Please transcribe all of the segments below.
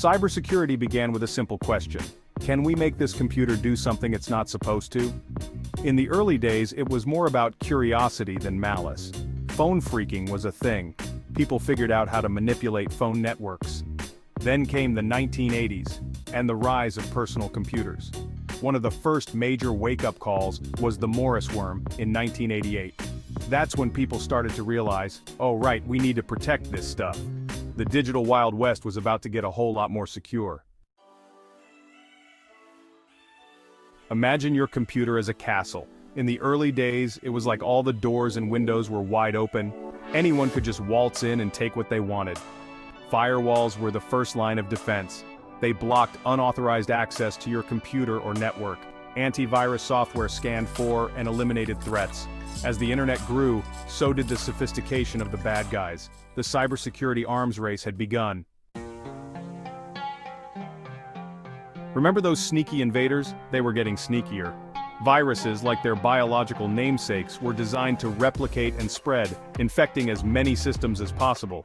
Cybersecurity began with a simple question. Can we make this computer do something it's not supposed to? In the early days, it was more about curiosity than malice. Phone phreaking was a thing. People figured out how to manipulate phone networks. Then came the 1980s, and the rise of personal computers. One of the first major wake-up calls was the Morris worm in 1988. That's when people started to realize, oh right, we need to protect this stuff. The digital Wild West was about to get a whole lot more secure. Imagine your computer as a castle. In the early days, it was like all the doors and windows were wide open. Anyone could just waltz in and take what they wanted. Firewalls were the first line of defense. They blocked unauthorized access to your computer or network. Antivirus software scanned for and eliminated threats. As the internet grew, so did the sophistication of the bad guys. The cybersecurity arms race had begun. Remember those sneaky invaders? They were getting sneakier. Viruses, like their biological namesakes, were designed to replicate and spread, infecting as many systems as possible.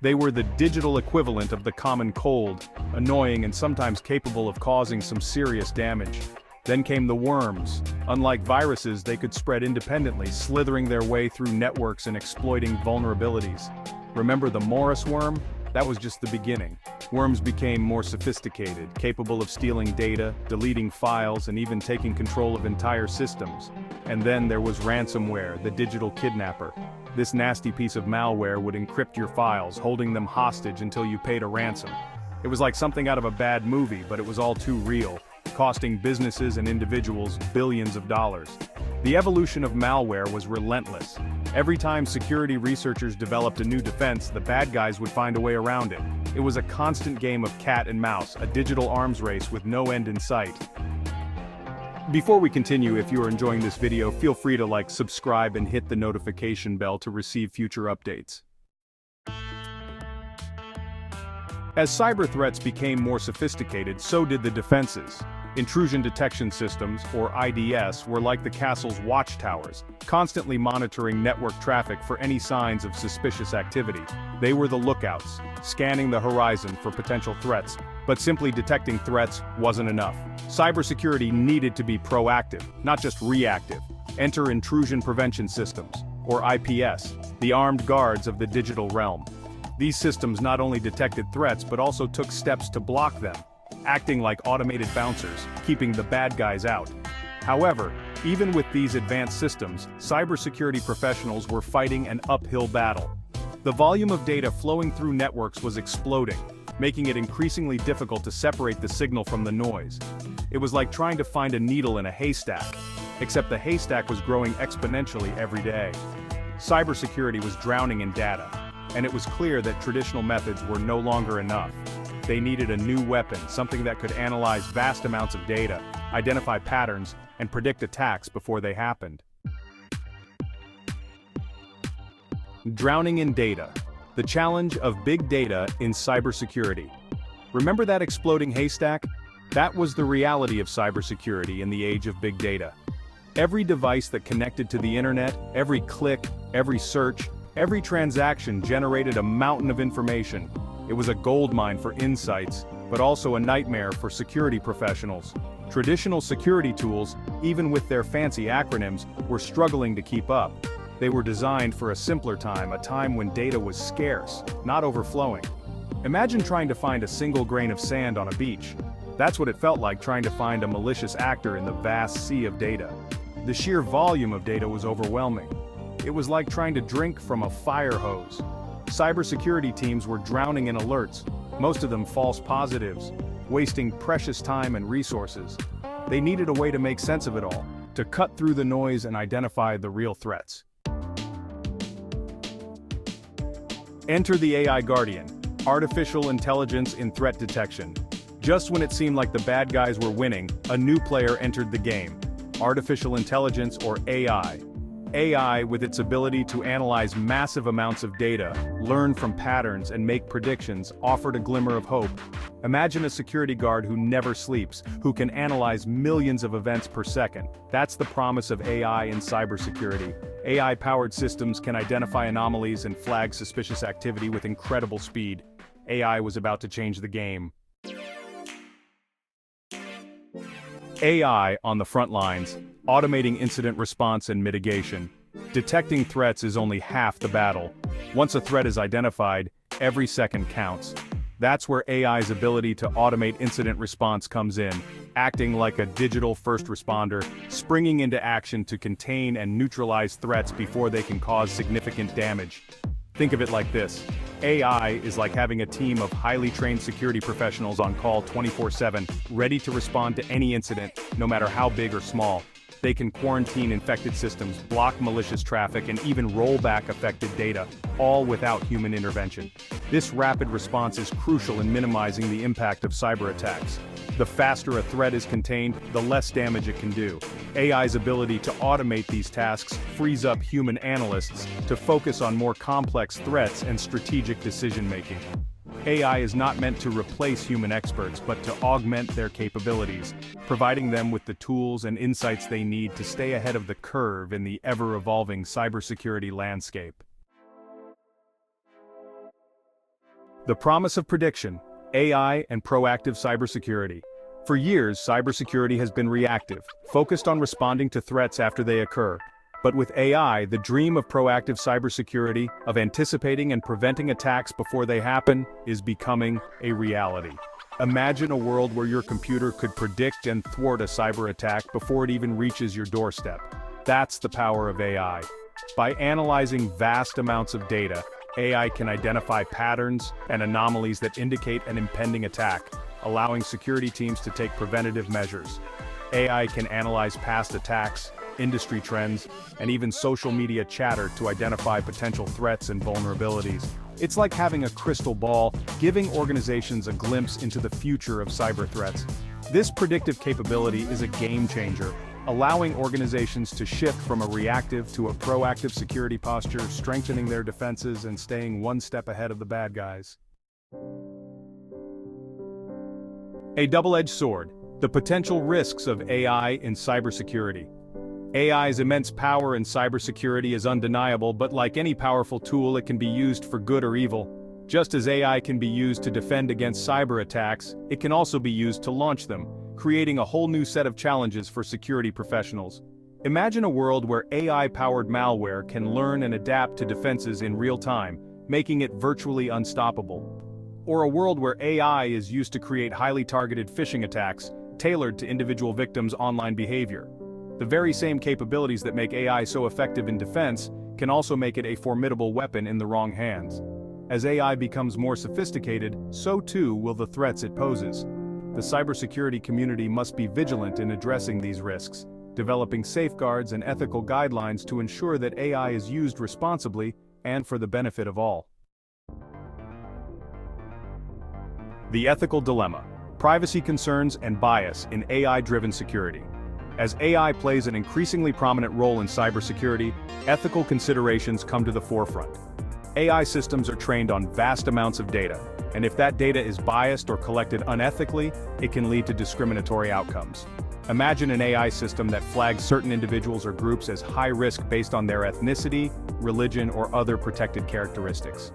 They were the digital equivalent of the common cold, annoying and sometimes capable of causing some serious damage. Then came the worms. Unlike viruses, they could spread independently, slithering their way through networks and exploiting vulnerabilities. Remember the Morris worm? That was just the beginning. Worms became more sophisticated, capable of stealing data, deleting files, and even taking control of entire systems. And then there was ransomware, the digital kidnapper. This nasty piece of malware would encrypt your files, holding them hostage until you paid a ransom. It was like something out of a bad movie, but it was all too real, costing businesses and individuals billions of dollars. The evolution of malware was relentless. Every time security researchers developed a new defense, the bad guys would find a way around it. It was a constant game of cat and mouse, a digital arms race with no end in sight. Before we continue, if you are enjoying this video, feel free to like, subscribe, and hit the notification bell to receive future updates. As cyber threats became more sophisticated, so did the defenses. Intrusion detection systems, or IDS, were like the castle's watchtowers, constantly monitoring network traffic for any signs of suspicious activity. They were the lookouts, scanning the horizon for potential threats, but simply detecting threats wasn't enough. Cybersecurity needed to be proactive, not just reactive. Enter intrusion prevention systems, or IPS, the armed guards of the digital realm. These systems not only detected threats but also took steps to block them, acting like automated bouncers, keeping the bad guys out. However, even with these advanced systems, cybersecurity professionals were fighting an uphill battle. The volume of data flowing through networks was exploding, making it increasingly difficult to separate the signal from the noise. It was like trying to find a needle in a haystack, except the haystack was growing exponentially every day. Cybersecurity was drowning in data, and it was clear that traditional methods were no longer enough. They needed a new weapon, something that could analyze vast amounts of data, identify patterns, and predict attacks before they happened. Drowning in data. The challenge of big data in cybersecurity. Remember that exploding haystack? That was the reality of cybersecurity in the age of big data. Every device that connected to the internet, every click, every search, every transaction generated a mountain of information. It was a goldmine for insights, but also a nightmare for security professionals. Traditional security tools, even with their fancy acronyms, were struggling to keep up. They were designed for a simpler time, a time when data was scarce, not overflowing. Imagine trying to find a single grain of sand on a beach. That's what it felt like trying to find a malicious actor in the vast sea of data. The sheer volume of data was overwhelming. It was like trying to drink from a fire hose. Cybersecurity teams were drowning in alerts, most of them false positives, wasting precious time and resources. They needed a way to make sense of it all, to cut through the noise and identify the real threats. Enter the AI Guardian, artificial intelligence in threat detection. Just when it seemed like the bad guys were winning, a new player entered the game. Artificial intelligence, or AI. AI, with its ability to analyze massive amounts of data, learn from patterns and make predictions, offered a glimmer of hope. Imagine a security guard who never sleeps, who can analyze millions of events per second. That's the promise of AI in cybersecurity. AI-powered systems can identify anomalies and flag suspicious activity with incredible speed. AI was about to change the game. AI on the front lines, automating incident response and mitigation. Detecting threats is only half the battle. Once a threat is identified, every second counts. That's where AI's ability to automate incident response comes in, acting like a digital first responder, springing into action to contain and neutralize threats before they can cause significant damage. Think of it like this. AI is like having a team of highly trained security professionals on call 24/7, ready to respond to any incident, no matter how big or small. They can quarantine infected systems, block malicious traffic, and even roll back affected data, all without human intervention. This rapid response is crucial in minimizing the impact of cyber attacks. The faster a threat is contained, the less damage it can do. AI's ability to automate these tasks frees up human analysts to focus on more complex threats and strategic decision-making. AI is not meant to replace human experts, but to augment their capabilities, providing them with the tools and insights they need to stay ahead of the curve in the ever-evolving cybersecurity landscape. The promise of prediction, AI and proactive cybersecurity. For years, cybersecurity has been reactive, focused on responding to threats after they occur. But with AI, the dream of proactive cybersecurity, of anticipating and preventing attacks before they happen, is becoming a reality. Imagine a world where your computer could predict and thwart a cyber attack before it even reaches your doorstep. That's the power of AI. By analyzing vast amounts of data, AI can identify patterns and anomalies that indicate an impending attack, allowing security teams to take preventative measures. AI can analyze past attacks, industry trends, and even social media chatter to identify potential threats and vulnerabilities. It's like having a crystal ball, giving organizations a glimpse into the future of cyber threats. This predictive capability is a game changer, allowing organizations to shift from a reactive to a proactive security posture, strengthening their defenses and staying one step ahead of the bad guys. A double-edged sword, the potential risks of AI in cybersecurity. AI's immense power in cybersecurity is undeniable, but like any powerful tool, it can be used for good or evil. Just as AI can be used to defend against cyber attacks, it can also be used to launch them, creating a whole new set of challenges for security professionals. Imagine a world where AI-powered malware can learn and adapt to defenses in real time, making it virtually unstoppable. Or a world where AI is used to create highly targeted phishing attacks, tailored to individual victims' online behavior. The very same capabilities that make AI so effective in defense can also make it a formidable weapon in the wrong hands. As AI becomes more sophisticated, so too will the threats it poses. The cybersecurity community must be vigilant in addressing these risks, developing safeguards and ethical guidelines to ensure that AI is used responsibly and for the benefit of all. The ethical dilemma: privacy concerns and bias in AI-driven security. As AI plays an increasingly prominent role in cybersecurity, ethical considerations come to the forefront. AI systems are trained on vast amounts of data, and if that data is biased or collected unethically, it can lead to discriminatory outcomes. Imagine an AI system that flags certain individuals or groups as high risk based on their ethnicity, religion, or other protected characteristics.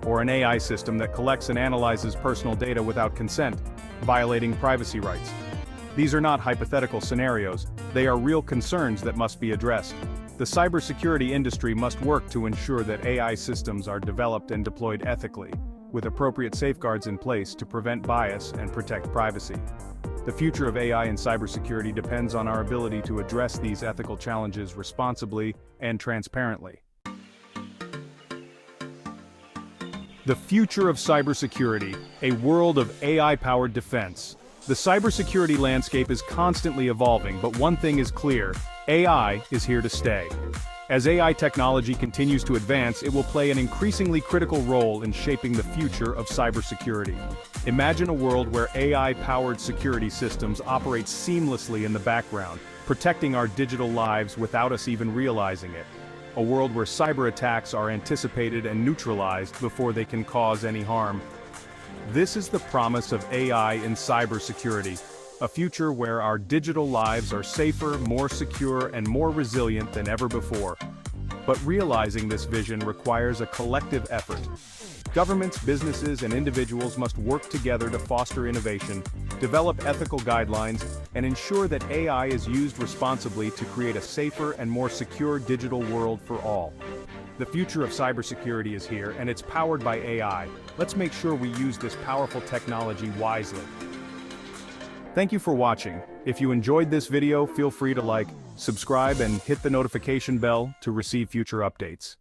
Or an AI system that collects and analyzes personal data without consent, violating privacy rights. These are not hypothetical scenarios, they are real concerns that must be addressed. The cybersecurity industry must work to ensure that AI systems are developed and deployed ethically, with appropriate safeguards in place to prevent bias and protect privacy. The future of AI in cybersecurity depends on our ability to address these ethical challenges responsibly and transparently. The future of cybersecurity, a world of AI-powered defense. The cybersecurity landscape is constantly evolving, but one thing is clear: AI is here to stay. As AI technology continues to advance, it will play an increasingly critical role in shaping the future of cybersecurity. Imagine a world where AI-powered security systems operate seamlessly in the background, protecting our digital lives without us even realizing it. A world where cyber attacks are anticipated and neutralized before they can cause any harm. This is the promise of AI in cybersecurity, a future where our digital lives are safer, more secure, and more resilient than ever before. But realizing this vision requires a collective effort. Governments, businesses, and individuals must work together to foster innovation, develop ethical guidelines, and ensure that AI is used responsibly to create a safer and more secure digital world for all. The future of cybersecurity is here, and it's powered by AI. Let's make sure we use this powerful technology wisely. Thank you for watching. If you enjoyed this video, feel free to like, subscribe, and hit the notification bell to receive future updates.